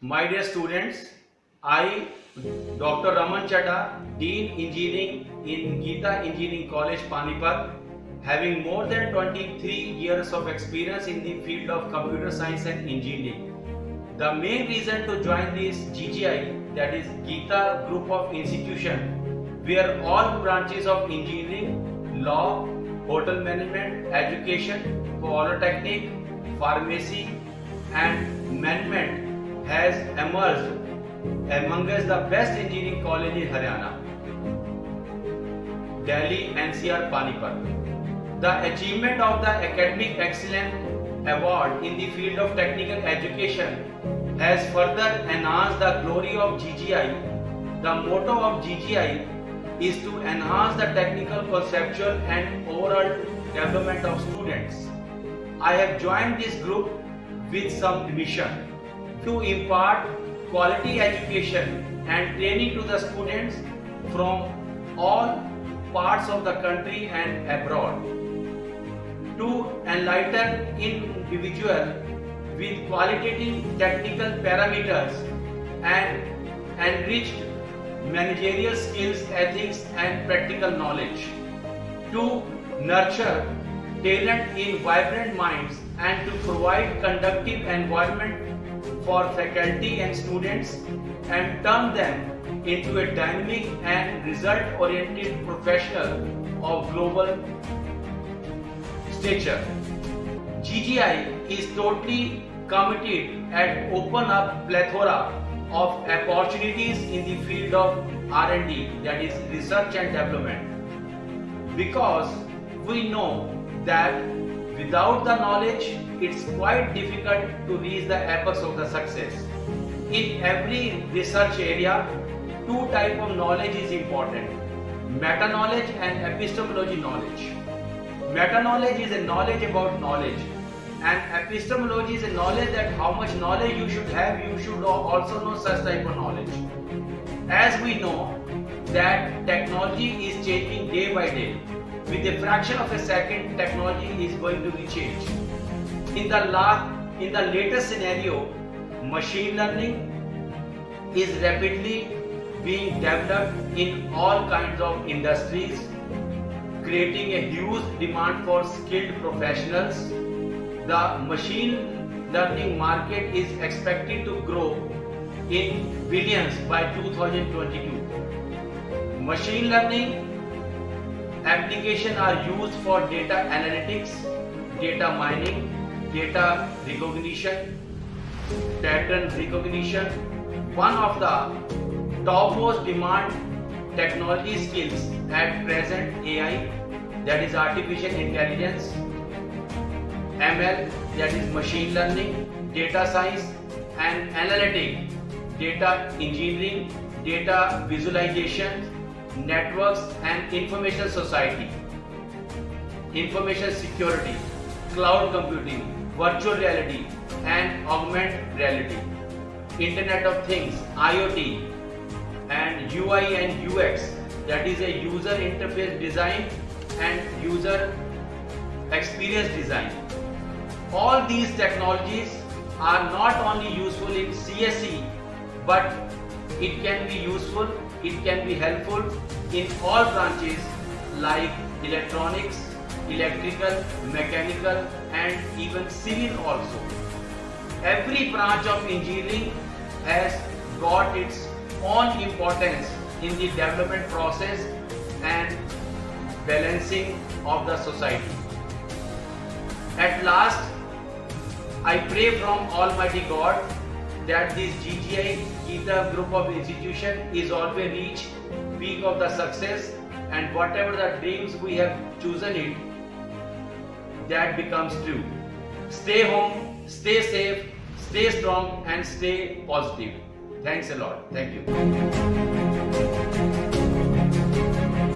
My dear students, I, Dr. Raman Chadha, Dean Engineering in Geeta Engineering College, Panipat, having more than 23 years of experience in the field of computer science and engineering. The main reason to join this GGI, that is Geeta Group of Institution, where all branches of engineering, law, hotel management, education, polytechnic, pharmacy and management has emerged among us the best engineering college in Haryana, Delhi, NCR, Panipat. The achievement of the Academic Excellence Award in the field of technical education has further enhanced the glory of GGI. The motto of GGI is to enhance the technical, conceptual and overall development of students. I have joined this group with some mission to impart quality education and training to the students from all parts of the country and abroad, to enlighten individual with qualitative technical parameters and enriched managerial skills, ethics and practical knowledge, to nurture talent in vibrant minds and to provide conducive environment for faculty and students and turn them into a dynamic and result-oriented professional of global stature. GGI is totally committed and open up plethora of opportunities in the field of R&D, that is research and development, because we know that without the knowledge it's quite difficult to reach the apex of the success. In every research area, two types of knowledge is important: meta knowledge and epistemology knowledge. Meta knowledge is a knowledge about knowledge, and epistemology is a knowledge that how much knowledge you should have, you should also know such type of knowledge. As we know that technology is changing day by day, with a fraction of a second technology is going to be changed. In the latest scenario, machine learning is rapidly being developed in all kinds of industries, creating a huge demand for skilled professionals. The machine learning market is expected to grow in billions by 2022. Machine learning applications are used for data analytics, data mining, data recognition, pattern recognition. One of the topmost demand technology skills at present, AI, that is artificial intelligence, ML, that is machine learning, data science and analytics, data engineering, data visualization, networks and information society, information security, cloud computing, virtual reality and augmented reality, Internet of Things, IoT and UI and UX, that is a user interface design and user experience design. All these technologies are not only useful in CSE, but it can be useful, it can be helpful in all branches like electronics, electrical, mechanical and even civil also. Every branch of engineering has got its own importance in the development process and balancing of the society. At last, I pray from Almighty God that this GGI, Geeta Group of Institution, is always reach peak of the success, and whatever the dreams we have chosen it, that becomes true. Stay home, stay safe, stay strong and stay positive. Thanks a lot. Thank you.